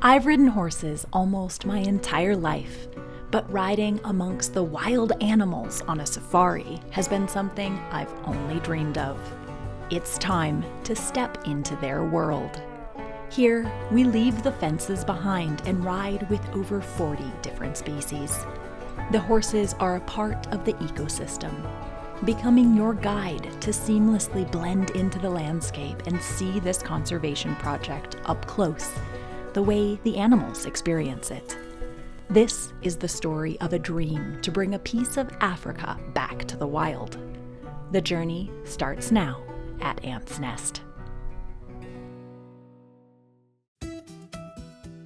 I've ridden horses almost my entire life, but riding amongst the wild animals on a safari has been something I've only dreamed of. It's time to step into their world. Here, we leave the fences behind and ride with over 40 different species. The horses are a part of the ecosystem, becoming your guide to seamlessly blend into the landscape and see this conservation project up close, the way the animals experience it. This is the story of a dream to bring a piece of Africa back to the wild. The journey starts now at Ant's Nest.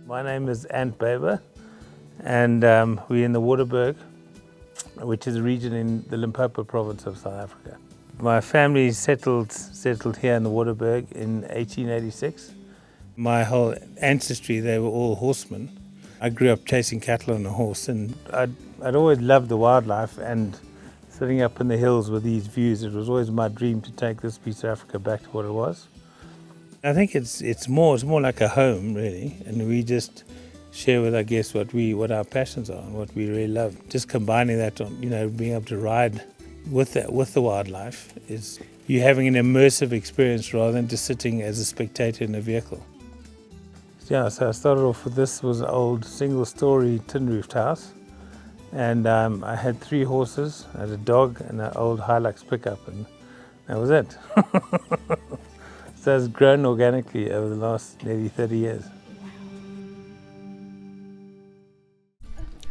My name is Ant Baber, and we're in the Waterberg, which is a region in the Limpopo province of South Africa. My family settled here in the Waterberg in 1886. My whole ancestry, they were all horsemen. I grew up chasing cattle on a horse, and I'd always loved the wildlife and sitting up in the hills with these views. It was always my dream to take this piece of Africa back to what it was. I think it's more like a home, really, and we just share with, I guess, what our passions are and what we really love. Just combining that, being able to ride with the wildlife, is you having an immersive experience rather than just sitting as a spectator in a vehicle. Yeah, so I started off with this was an old single-story tin-roofed house, and I had 3 horses, I had a dog and an old Hilux pickup, and that was it. So it's grown organically over the last nearly 30 years.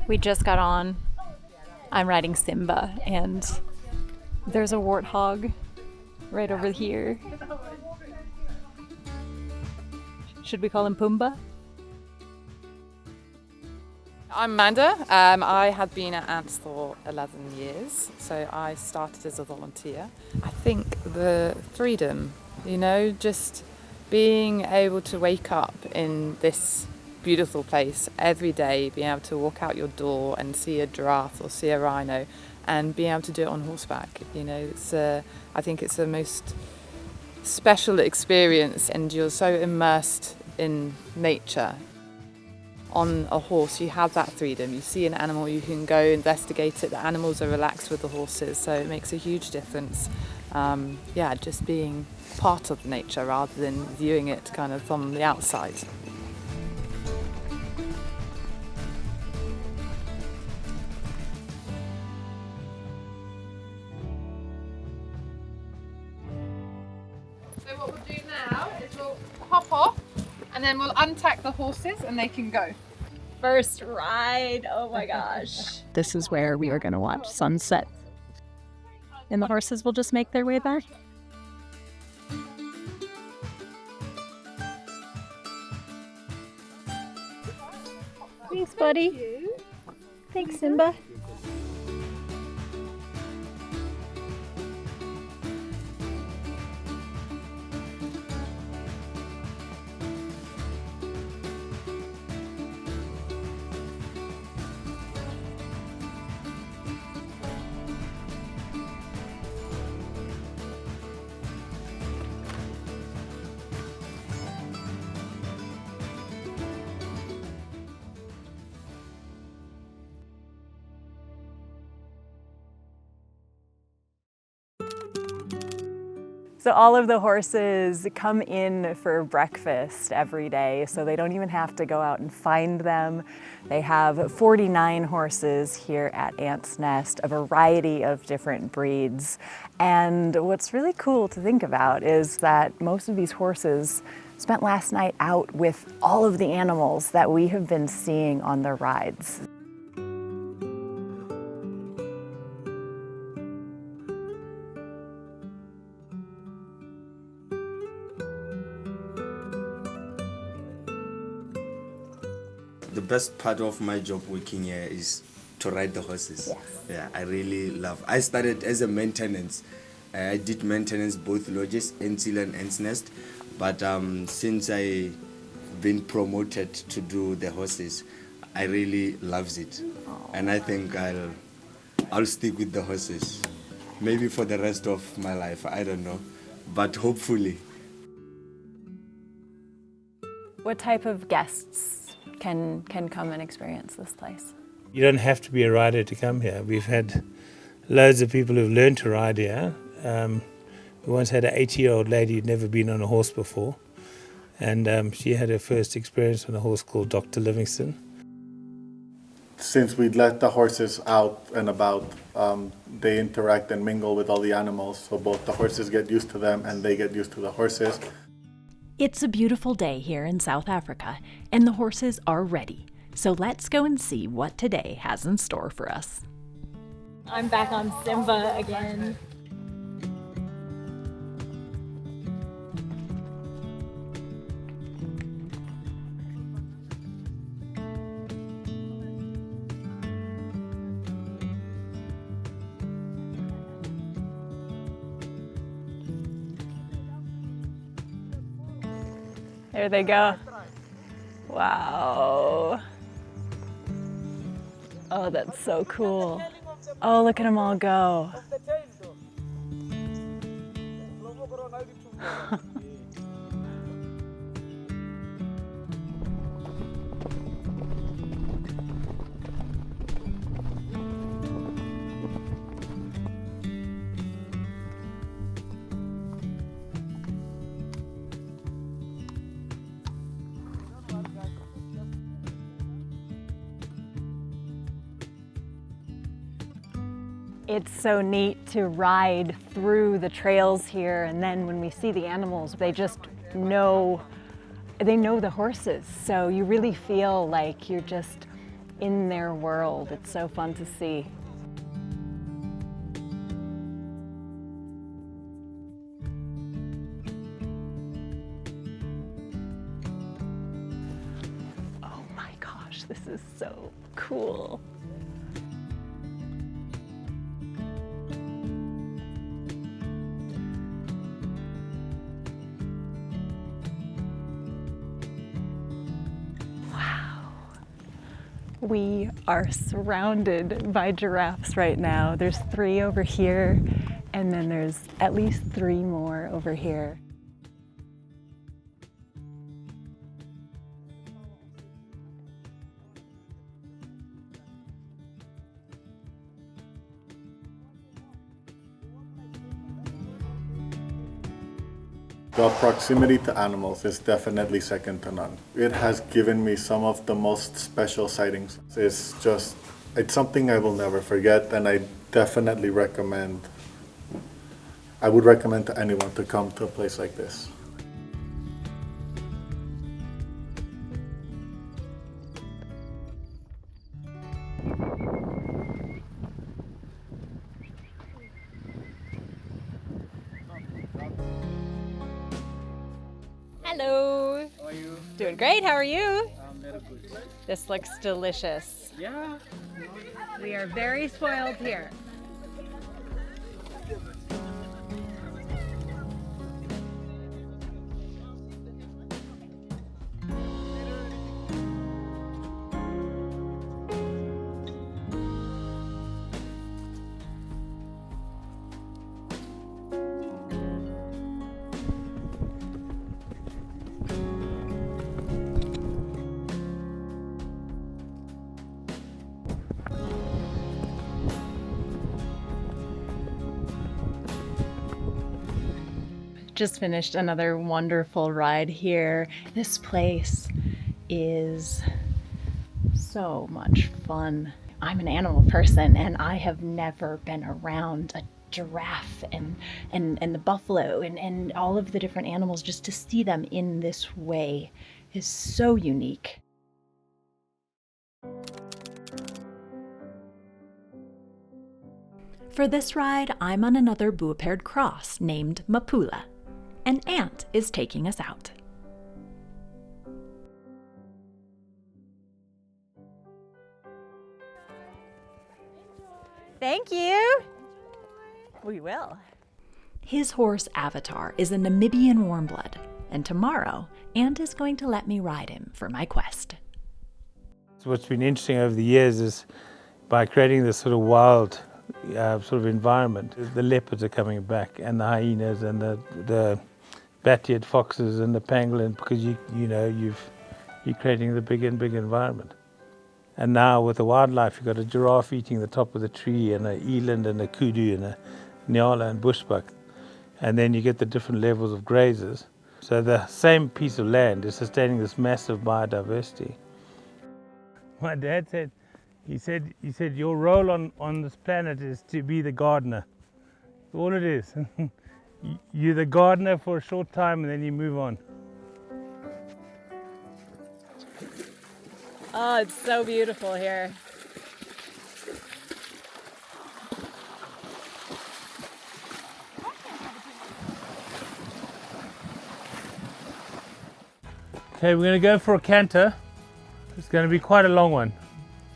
We just got on. I'm riding Simba, and there's a warthog right over here. Should we call him Pumbaa? I'm Amanda. I had been at Ants for 11 years, so I started as a volunteer. I think the freedom, just being able to wake up in this beautiful place every day, being able to walk out your door and see a giraffe or see a rhino, and being able to do it on horseback. I think it's the most special experience, and you're so immersed in nature. On a horse, you have that freedom. You see an animal, you can go investigate it. The animals are relaxed with the horses, so it makes a huge difference. Just being part of nature rather than viewing it kind of from the outside. So what we'll do now is we'll hop off and then we'll untack the horses and they can go. First ride, oh my gosh. This is where we are going to watch sunset. And the horses will just make their way back. Thanks, buddy. Thanks, Simba. So all of the horses come in for breakfast every day, so they don't even have to go out and find them. They have 49 horses here at Ant's Nest, a variety of different breeds. And what's really cool to think about is that most of these horses spent last night out with all of the animals that we have been seeing on the rides. The best part of my job working here is to ride the horses. Yes. Yeah, I really love. I started as a maintenance. I did maintenance both lodges, Ensil and Ant's Nest. But since I been promoted to do the horses, I really loves it. And I think I'll stick with the horses. Maybe for the rest of my life, I don't know. But hopefully. What type of guests can come and experience this place? You don't have to be a rider to come here. We've had loads of people who've learned to ride here. We once had an 80-year-old lady who'd never been on a horse before, and she had her first experience on a horse called Dr. Livingston. Since we let the horses out and about, they interact and mingle with all the animals, so both the horses get used to them and they get used to the horses. It's a beautiful day here in South Africa, and the horses are ready. So let's go and see what today has in store for us. I'm back on Simba again. There they go. Wow. Oh, that's so cool. Oh, look at them all go. It's so neat to ride through the trails here, and then when we see the animals, they just know, they know the horses. So you really feel like you're just in their world. It's so fun to see. Oh my gosh, this is so cool. We are surrounded by giraffes right now. There's 3 over here, and then there's at least 3 more over here. The proximity to animals is definitely second to none. It has given me some of the most special sightings. It's something I will never forget, and I would recommend to anyone to come to a place like this. Hello. How are you? Doing great. How are you? Very good. This looks delicious. Yeah. We are very spoiled here. Just finished another wonderful ride here. This place is so much fun. I'm an animal person, and I have never been around a giraffe and the buffalo and all of the different animals. Just to see them in this way is so unique. For this ride, I'm on another bull-paired cross named Mapula. An ant is taking us out. Thank you. We will. His horse Avatar is a Namibian Warmblood, and tomorrow, Ant is going to let me ride him for my quest. So what's been interesting over the years is by creating this sort of wild sort of environment, the leopards are coming back, and the hyenas and the bat-eared foxes and the pangolin, because you're creating the big and big environment. And now with the wildlife, you've got a giraffe eating the top of the tree, and an eland and a kudu and a nyala and bushbuck. And then you get the different levels of grazers. So the same piece of land is sustaining this massive biodiversity. My dad said, he said, your role on this planet is to be the gardener. All it is. You're the gardener for a short time and then you move on. Oh, it's so beautiful here. Okay, we're going to go for a canter. It's going to be quite a long one,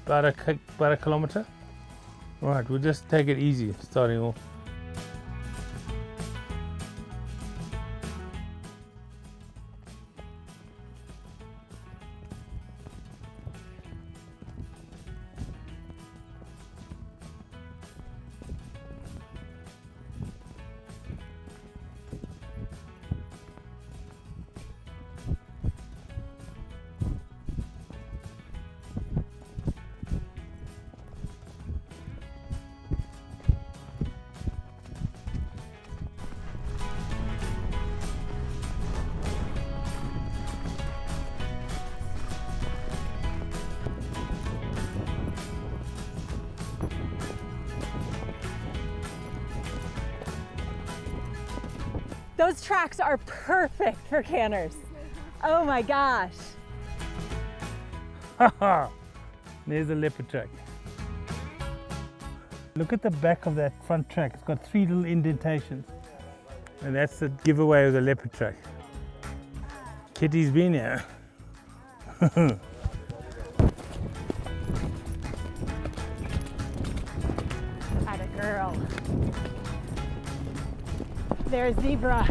about a kilometer. All right, we'll just take it easy starting off. Those tracks are perfect for canters. Oh my gosh. Haha! There's the leopard track. Look at the back of that front track. It's got 3 little indentations. And that's the giveaway of the leopard track. Kitty's been here. Atta girl. There's zebra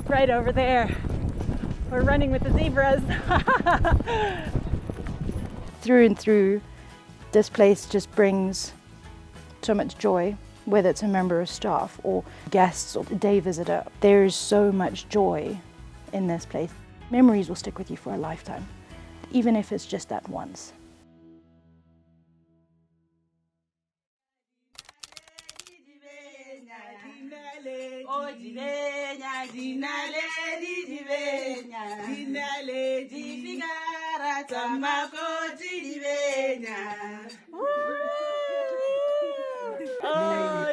right over there. We're running with the zebras. Through and through, this place just brings so much joy, whether it's a member of staff or guests or a day visitor. There's so much joy in this place. Memories will stick with you for a lifetime, even if it's just that once. Oh,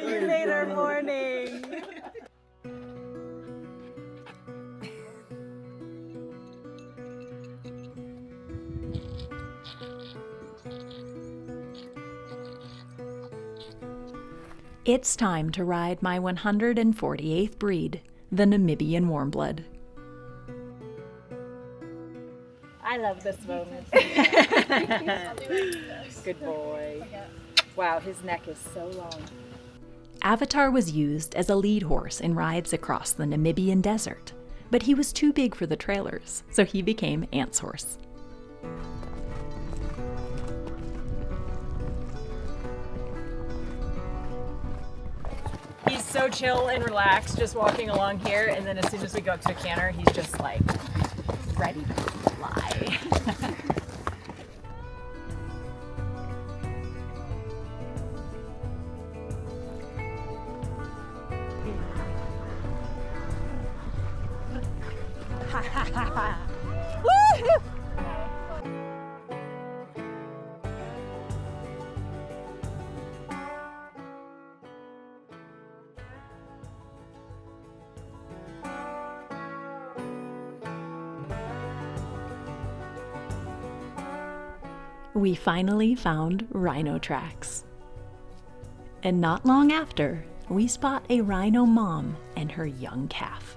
you made our morning. It's time to ride my 148th breed, the Namibian Warmblood. I love this moment. Good boy. Wow, his neck is so long. Avatar was used as a lead horse in rides across the Namibian desert, but he was too big for the trailers, so he became Ant's horse. He's so chill and relaxed just walking along here, and then as soon as we go up to a canter, he's just like ready to fly. Woo-hoo! We finally found Rhino tracks. And not long after, we spot a rhino mom and her young calf.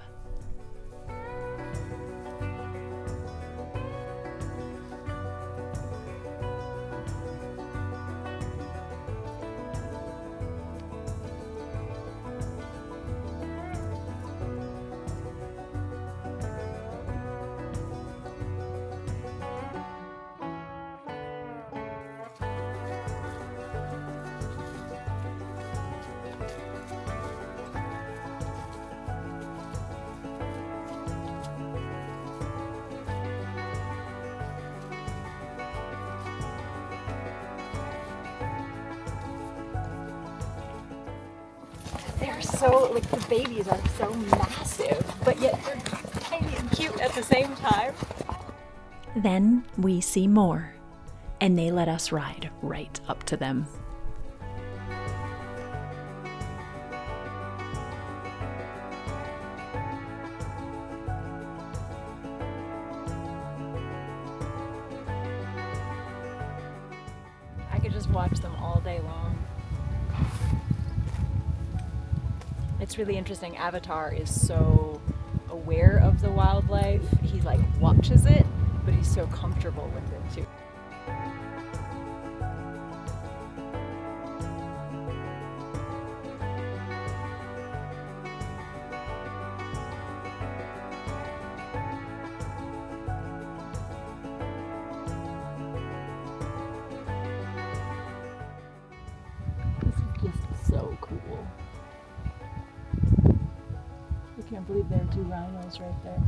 They're so, like, the babies are so massive, but yet they're tiny and cute at the same time. Then we see more, and they let us ride right up to them. I could just watch them all day long. It's really interesting. Avatar is so aware of the wildlife. He like watches it, but he's so comfortable with it too. This is just so cool. I can't believe there are 2 rhinos right there.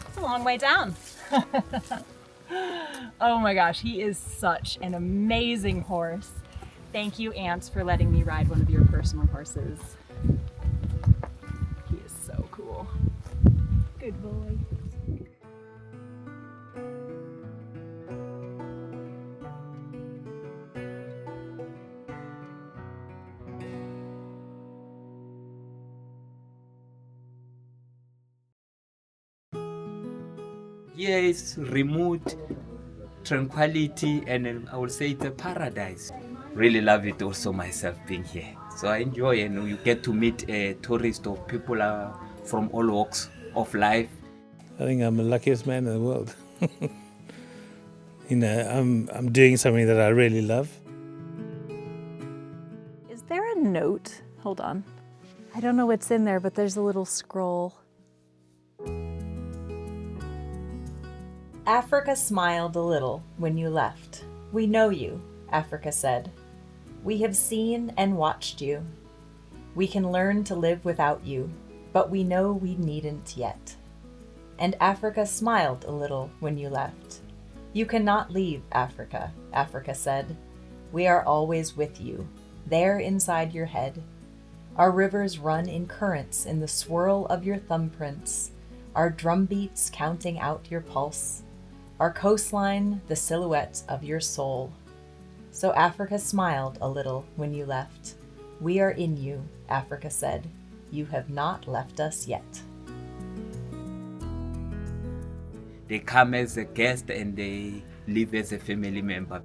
It's a long way down. Oh my gosh, he is such an amazing horse. Thank you, Ants, for letting me ride one of your personal horses. He is so cool. Good boy. Here is remote tranquility, and I would say it's a paradise. Really love it also myself being here. So I enjoy, and you get to meet tourists or people from all walks of life. I think I'm the luckiest man in the world. You know, I'm doing something that I really love. Is there a note? Hold on. I don't know what's in there, but there's a little scroll. Africa smiled a little when you left. We know you, Africa said. We have seen and watched you. We can learn to live without you, but we know we needn't yet. And Africa smiled a little when you left. You cannot leave Africa, Africa said. We are always with you, there inside your head. Our rivers run in currents in the swirl of your thumbprints, our drumbeats counting out your pulse. Our coastline, the silhouette of your soul. So Africa smiled a little when you left. We are in you, Africa said. You have not left us yet. They come as a guest and they live as a family member.